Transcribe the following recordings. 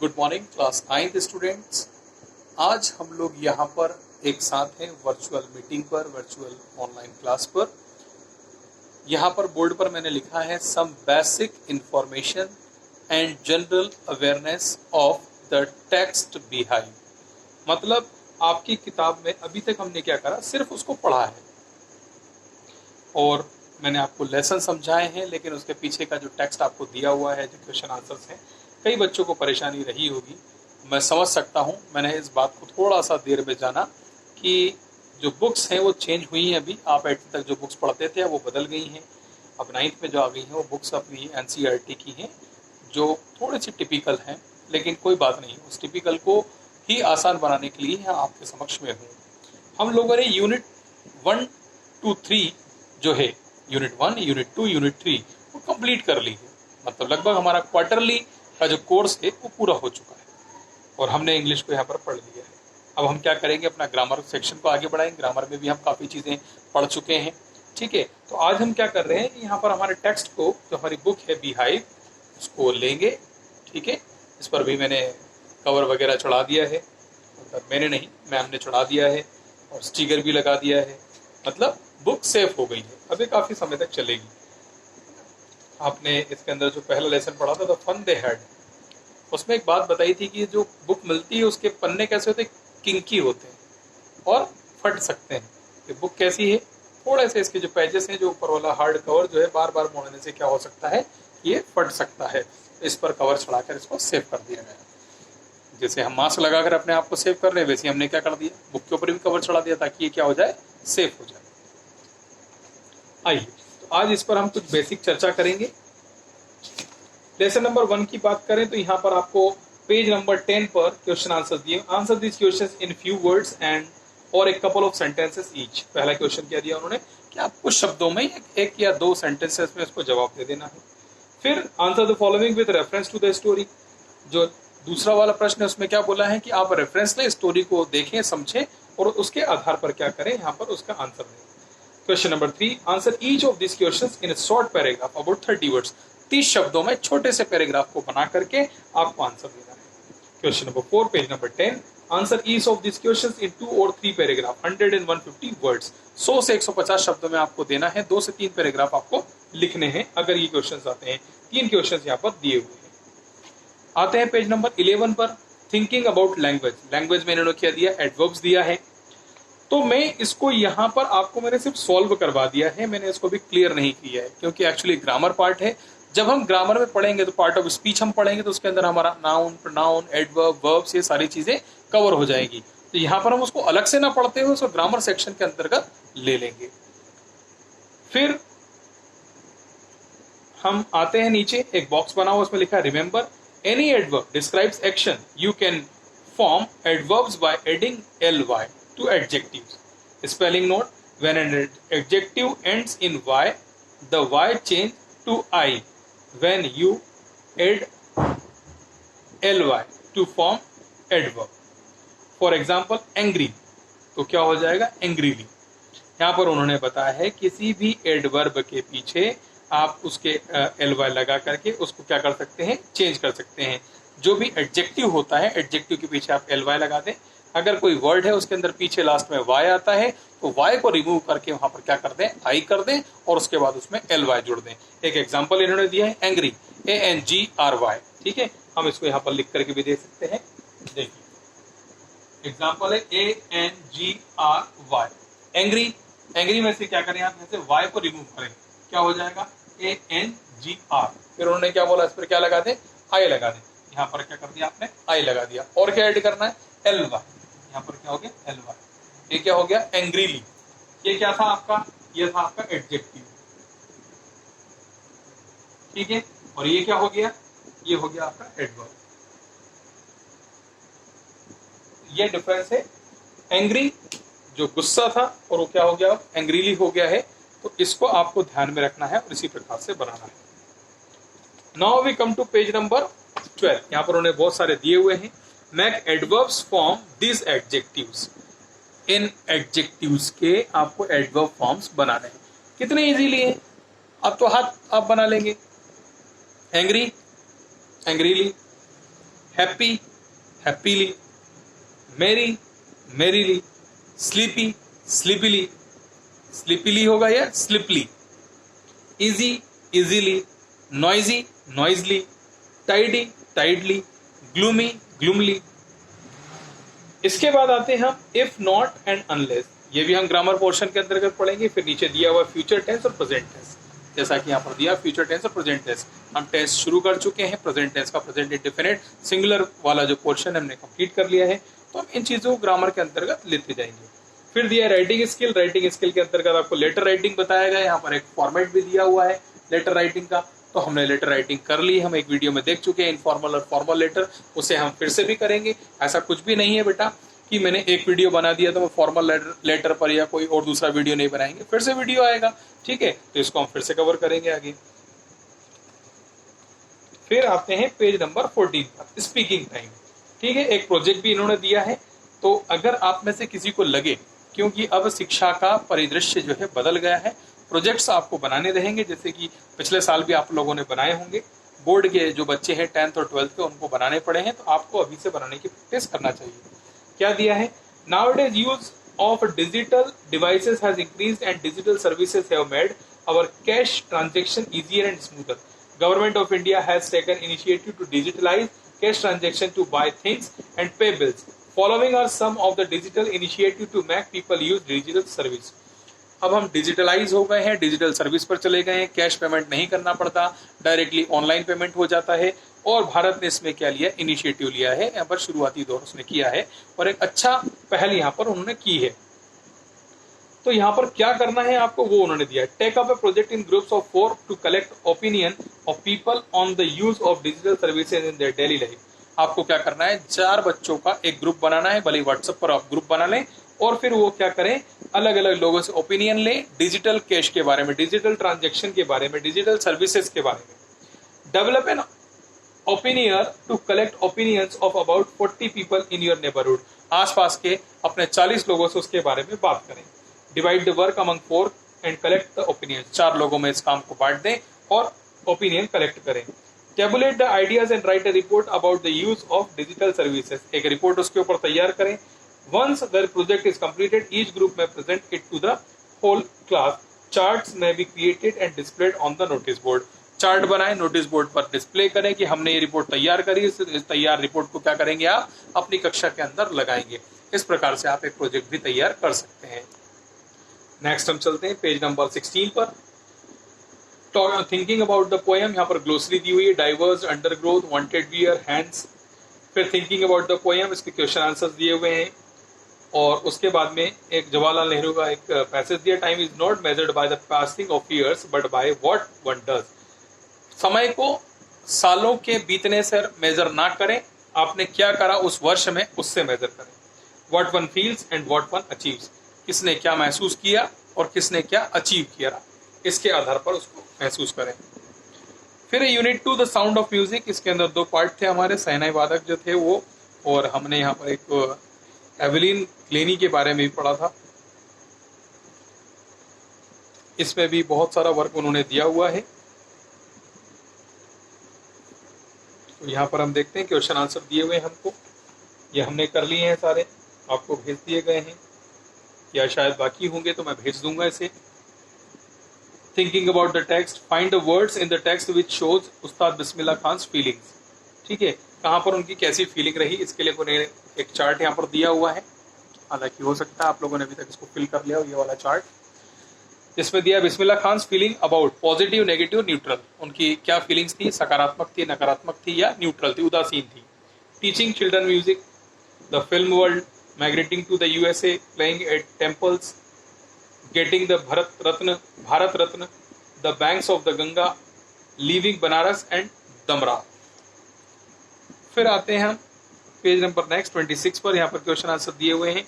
Good morning class 9th students. आज हम लोग यहाँ पर एक साथ हैं वर्चुअल मीटिंग पर, वर्चुअल ऑनलाइन क्लास पर। यहाँ पर बोर्ड पर मैंने लिखा है some basic information and general awareness of the text behind. मतलब आपकी किताब में अभी तक हमने क्या करा, सिर्फ उसको पढ़ा है और मैंने आपको लेसन समझाए हैं, लेकिन उसके पीछे का जो टेक्स्ट आपको दिया हुआ है, जो क्वेश्चन आंसर्स हैं, कई बच्चों को परेशानी रही होगी। मैं समझ सकता हूं। मैंने इस बात को थोड़ा सा देर में जाना कि जो बुक्स हैं वो चेंज हुई हैं। अभी आप 8th तक जो बुक्स पढ़ते थे वो बदल गई हैं। अब 9th में जो आ गई हैं वो बुक्स अपनी NCERT की हैं, जो थोड़ी सी टिपिकल हैं, लेकिन कोई बात नहीं, उस टिपिकल को ही आसान बनाने के लिए यहाँ आपके समक्ष में हूँ। हम लोगों ने यूनिट 1 2 3 जो है, यूनिट 1, यूनिट 2, यूनिट 3 वो कंप्लीट कर ली है। मतलब लगभग हमारा क्वार्टरली का जो कोर्स है वो पूरा हो चुका है और हमने इंग्लिश को यहाँ पर पढ़ लिया है। अब हम क्या करेंगे, अपना ग्रामर सेक्शन को आगे बढ़ाएंगे। ग्रामर में भी हम काफ़ी चीज़ें पढ़ चुके हैं, ठीक है। तो आज हम क्या कर रहे हैं, यहाँ पर हमारे टेक्स्ट को, जो हमारी बुक है बिहाइव, उसको लेंगे, ठीक है। इस पर भी मैंने कवर वगैरह चढ़ा दिया है, मतलब मैंने नहीं, मैम ने चढ़ा दिया है और स्टिकर भी लगा दिया है। मतलब बुक सेफ हो गई है, अभी काफ़ी समय तक चलेगी। आपने इसके अंदर जो पहला लेसन पढ़ा था, द फन दे हैड, उसमें एक बात बताई थी कि जो बुक मिलती है उसके पन्ने कैसे होते हैं, किंकी होते हैं और फट सकते हैं। ये बुक कैसी है, थोड़े से इसके जो पेजेस हैं, जो ऊपर वाला हार्ड कवर जो है, बार बार मोड़ने से क्या हो सकता है, ये फट सकता है। इस पर कवर चढ़ाकर इसको सेव कर दिया गया। जैसे हम मास्क लगाकर अपने आप को सेव कर रहे हैं, वैसे हमने क्या कर दिया, बुक के ऊपर भी कवर चढ़ा दिया ताकि ये क्या हो जाए, सेफ हो जाए। आइए तो आज इस पर हम कुछ बेसिक चर्चा करेंगे। लेसन नंबर 1 की बात करें तो यहाँ पर आपको पेज नंबर 10 पर क्वेश्चन आंसर दिए। Answer this questions in few words and और एक कपल ऑफ सेंटेंसेस ईच। पहला क्वेश्चन क्या दिया उन्होंने कि आप कुछ शब्दों में एक या दो सेंटेंसेस में इसको जवाब दे देना है। फिर answer the following with reference to the story. जो दूसरा वाला प्रश्न है उसमें क्या बोला है कि आप रेफरेंस ले, स्टोरी को देखें, समझें और उसके आधार पर क्या करें, यहाँ पर उसका आंसर दें। Question number 3, answer each of this questions in short paragraph about 30 words. 30 शब्दों में छोटे से पैराग्राफ को बना करके आपको आंसर देना है। Question number 4, page number 10, answer each of this questions in 2 और 3 पैराग्राफ 100 and 150 वर्ड्स। 100 से 150 शब्दों में आपको देना है। 2 से 3 पैराग्राफ आपको लिखने हैं अगर ये क्वेश्चंस आते हैं। 3 क्वेश्चंस यहाँ पर दिए हुए हैं। आते हैं पेज नंबर 11 पर, थिंकिंग अबाउट लैंग्वेज। लैंग्वेज में इन्होंने क्या दिया, एडवर्ब्स दिया है। तो मैं इसको यहाँ पर आपको मैंने सिर्फ सॉल्व करवा दिया है, मैंने इसको भी क्लियर नहीं किया है, क्योंकि एक्चुअली ग्रामर पार्ट है। जब हम ग्रामर में पढ़ेंगे तो पार्ट ऑफ स्पीच हम पढ़ेंगे, तो उसके अंदर हमारा नाउन, प्रोनाउन, एडवर्ब, वर्ब्स, ये सारी चीजें कवर हो जाएगी। तो यहाँ पर हम उसको अलग से ना पढ़ते हुए उसको ग्रामर सेक्शन के अंतर्गत ले लेंगे। फिर हम आते हैं नीचे, एक बॉक्स बना हुआ, उसमें लिखा है remember any adverb describes action you can form adverbs by adding ly to adjectives. Spelling note, when an adjective ends in y, the y change to I when you add ly to form adverb. For example, angry, तो क्या हो जाएगा, angrily। यहाँ पर उन्होंने बताया है किसी भी एडवर्ब के पीछे आप उसके ly लगा करके उसको क्या कर सकते हैं, चेंज कर सकते हैं। जो भी एडजेक्टिव होता है, एडजेक्टिव के पीछे आप ly लगा दें। अगर कोई वर्ड है उसके अंदर पीछे लास्ट में y आता है तो y को रिमूव करके वहां पर क्या कर दें, I कर दें और उसके बाद उसमें ly जोड़ दें। एक एग्जांपल इन्होंने दिया है एंग्री, ANGRY, ठीक है। हम इसको यहाँ पर लिख करके भी दे सकते हैं। देखिए एग्जांपल है ANGRY, एंग्री। एंग्री में से क्या करें, आप जैसे y को रिमूव करें, क्या हो जाएगा, ANGR। फिर उन्होंने क्या बोला, इस पर क्या लगा दें, I लगा दें। यहाँ पर क्या कर दिया आपने, I लगा दिया। और क्या ऐड करना है, ly। यहाँ पर क्या हो गया, ly। ये क्या हो गया, एंग्रीली। ये क्या था आपका, ये था आपका एडजेक्टिव, ठीक है। और ये क्या हो गया, ये हो गया आपका एडवर्ब। ये डिफरेंस है। एंग्री जो गुस्सा था और वो क्या हो गया, एंग्रीली हो गया है। तो इसको आपको ध्यान में रखना है और इसी प्रकार से बनाना है। Now we come to page number 12। यहाँ पर उन्होंने बहुत सारे दिए हुए हैं। Make adverbs form this adjectives. इन एडजेक्टिव्स के आपको एडवर्ब फॉर्म्स बनाने हैं। कितने इजीली है, अब तो हाथ आप बना लेंगे। Angry, angrily, happy, happily, merry, merrily, sleepy, sleepily, sleepily होगा या slippily, easy, easily, noisy, noisily, tidy, tidily, gloomy, gloomily. इसके बाद आते हैं हम इफ नॉट एंड अनलेस, ये भी हम ग्रामर पोर्शन के अंतर्गत पढ़ेंगे। फिर नीचे दिया हुआ फ्यूचर टेंस और प्रेजेंट टेंस, जैसा कि यहाँ पर दिया फ्यूचर टेंस और प्रेजेंट टेंस। हम टेंस शुरू कर चुके हैं, प्रेजेंट टेंस का प्रेजेंट इंडेफिनिट सिंगुलर वाला जो पोर्शन हमने कंप्लीट कर लिया है, तो हम इन चीजों को ग्रामर के अंतर्गत लेते जाएंगे। फिर दिया राइटिंग स्किल, राइटिंग स्किल के अंतर्गत आपको लेटर राइटिंग बताया गया है। यहाँ पर एक फॉर्मेट भी दिया हुआ है लेटर राइटिंग का, तो हमने लेटर राइटिंग कर ली, हम एक वीडियो में देख चुके हैं इनफॉर्मल और फॉर्मल लेटर, उसे हम फिर से भी करेंगे। ऐसा कुछ भी नहीं है बेटा कि मैंने एक वीडियो बना दिया तो मैं फॉर्मल लेटर पर या कोई और दूसरा वीडियो नहीं बनाएंगे, फिर से वीडियो आएगा, ठीक है, तो इसको हम फिर से कवर करेंगे आगे। फिर आते हैं पेज नंबर 14 पर, स्पीकिंग टाइम। ठीक है, एक प्रोजेक्ट भी इन्होंने दिया है, तो अगर आप में से किसी को लगे, क्योंकि अब शिक्षा का परिदृश्य जो है बदल गया है, प्रोजेक्ट्स आपको बनाने रहेंगे, जैसे कि पिछले साल भी आप लोगों ने बनाए होंगे, बोर्ड के जो बच्चे हैं 10th और 12th के, उनको बनाने पड़े हैं, तो आपको अभी से बनाने की प्रैक्टिस करना चाहिए। क्या दिया है, nowadays use of digital devices has increased and digital services have made our cash transaction easier and smoother. Government of India has taken initiative to digitalize cash transaction to buy things and pay bills. Following are some of the digital initiative to make people use digital service. अब हम digitalise हो गए हैं, digital service पर चले गए हैं, cash payment नहीं करना पड़ता, डायरेक्टली ऑनलाइन पेमेंट हो जाता है। और भारत ने इसमें क्या लिया, इनिशिएटिव लिया है, यहाँ पर शुरुआती दौर उसने किया है और एक अच्छा पहल यहाँ पर उन्होंने की है। तो यहाँ पर क्या करना है आपको, वो उन्होंने दिया है। Take up a project in groups of 4 to collect opinion of people on the use of digital services in their daily life. आपको क्या करना है, 4 बच्चों का एक ग्रुप बनाना है, भले व्हाट्सएप पर आप ग्रुप बना लें, और फिर वो क्या करें, अलग अलग लोगों से ओपिनियन लें डिजिटल कैश के बारे में, डिजिटल ट्रांजेक्शन के बारे में, डिजिटल सर्विसेज के बारे में। Develop an opinion to collect opinions of about 40 people in your neighbourhood. आसपास के अपने 40 लोगों से उसके बारे में बात करें। Divide the work among 4 and collect the opinion. 4 लोगों में इस काम को बांट दें और ओपिनियन कलेक्ट करें। Tabulate the ideas and write a report about the use of digital services. एक रिपोर्ट उसके ऊपर तैयार करें। Once the project is completed, each group में present it to the whole class. Charts में be created and displayed on the notice board. Chart बनाएं, notice board पर display करें कि हमने ये रिपोर्ट तैयार करी। इस तैयार रिपोर्ट को क्या करेंगे, आप अपनी कक्षा के अंदर लगाएंगे। इस प्रकार से आप एक प्रोजेक्ट भी तैयार कर सकते हैं। नेक्स्ट हम चलते हैं पेज नंबर 16 पर। थिंकिंग अबाउट द पोएम, यहाँ पर ग्लोसरी दी हुई है, divers, undergrowth, wanted bear, hands. फिर थिंकिंग अबाउट द पोएम, इसके क्वेश्चन आंसर्स दिए हुए हैं, और उसके बाद में एक जवाहरलाल नेहरू का एक पैसेज दिया, time is not measured by the passing of years but by what one does. समय को सालों के बीतने से मेजर ना करें, आपने क्या करा उस वर्ष में, उससे मेजर करें। What one feels and what one achieves, किसने क्या महसूस किया और किसने क्या अचीव किया, इसके आधार पर उसको महसूस करें। फिर unit 2 the sound of music, इसके अंदर 2 पार्ट थे हमारे, सहनाई वादक जो थे वो, और हमने यहाँ पर एक एवेलिन क्लेनी के बारे में भी पढ़ा था। इसमें भी बहुत सारा वर्क उन्होंने दिया हुआ है। तो यहाँ पर हम देखते हैं क्वेश्चन आंसर दिए हुए हैं हमको, ये हमने कर लिए हैं सारे, आपको भेज दिए गए हैं, या शायद बाकी होंगे तो मैं भेज दूंगा इसे। Thinking about the text, find the words in the text which shows Ustad Bismillah Khans feelings. ठीक है, कहाँ पर उनकी कैसी फीलिंग रही, इसके लिए उन्हें एक चार्ट यहाँ पर दिया हुआ है। हालांकि हो सकता है आप लोगों ने अभी तक इसको फिल कर लिया हो, ये वाला चार्ट, जिसमें दिया Bismillah Khan's feeling about positive, negative, neutral. उनकी क्या फीलिंग्स थी, सकारात्मक थी, नकारात्मक थी, या न्यूट्रल थी, उदासीन थी। Teaching children music, the film world, migrating to the USA, playing at temples, getting the Bharat Ratna, the banks of the Ganga, leaving Banaras and Damra। फिर आते हैं हम पेज नंबर नेक्स्ट 26 पर, यहाँ पर क्वेश्चन आंसर दिए हुए हैं।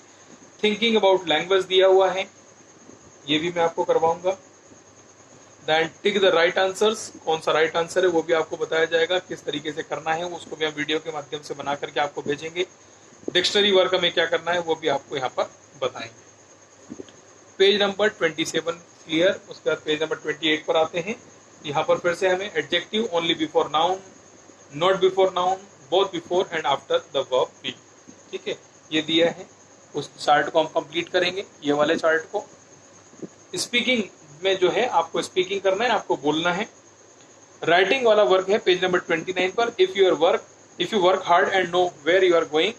थिंकिंग अबाउट लैंग्वेज दिया हुआ है, ये भी मैं आपको करवाऊंगा। Then tick the right answers, कौन सा राइट आंसर है वो भी आपको बताया जाएगा, किस तरीके से करना है उसको भी हम वीडियो के माध्यम से बना करके आपको भेजेंगे। डिक्शनरी वर्क में क्या करना है वो भी आपको यहाँ पर बताएंगे। Page number 27 clear. उसके बाद पेज नंबर 28 पर आते हैं। यहाँ पर फिर से हमें adjective only before noun, not before noun, both before and after the verb B. ठीक है, ये दिया है, उस चार्ट को हम कंप्लीट करेंगे, ये वाले चार्ट को। स्पीकिंग में जो है आपको स्पीकिंग करना है, आपको बोलना है। राइटिंग वाला वर्क है पेज नंबर 29 पर। If you work hard and know where you are going,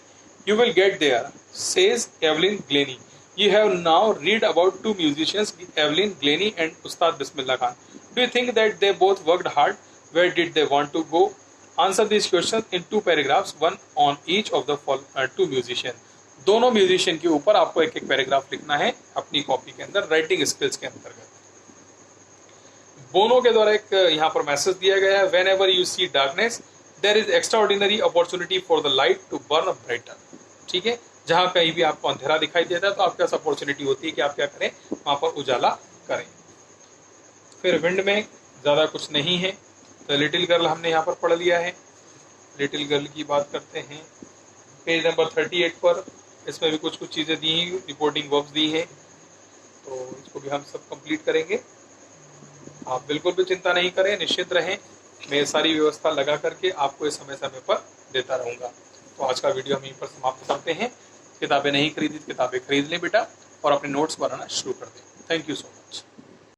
you will get there, says Evelyn Glennie. You have now read about two musicians, Evelyn Glennie and Ustad Bismillah Khan. Do you think that they both worked hard? Where did they want to go? Answer these questions in 2 paragraphs, one on each of the two musicians. दोनों musician के ऊपर आपको एक एक paragraph लिखना है अपनी copy के अंदर, राइटिंग स्किल्स के अंतर्गत। बोनो के द्वारा एक यहाँ पर मैसेज दिया गया है, whenever you see darkness, there is extraordinary opportunity for the light to burn brighter. ठीक है, जहां कहीं भी आपको अंधेरा दिखाई देता है तो आपके पास अपॉर्चुनिटी होती है कि आप क्या करें, वहां पर उजाला करें। फिर विंड में ज्यादा कुछ नहीं है, तो लिटिल गर्ल हमने यहाँ पर पढ़ लिया है। लिटिल गर्ल की बात करते हैं पेज नंबर 38 पर। इसमें भी कुछ चीजें दी हैं, रिपोर्टिंग वर्ब्स दी है, तो इसको भी हम सब कंप्लीट करेंगे। आप बिल्कुल भी चिंता नहीं करें, निश्चित रहें, मैं सारी व्यवस्था लगा करके आपको इस समय समय पर देता रहूंगा। तो आज का वीडियो हम यहीं पर समाप्त करते हैं। किताबें नहीं खरीदी, किताबें खरीद लें बेटा, और अपने नोट्स बनाना शुरू कर दें। Thank you so much.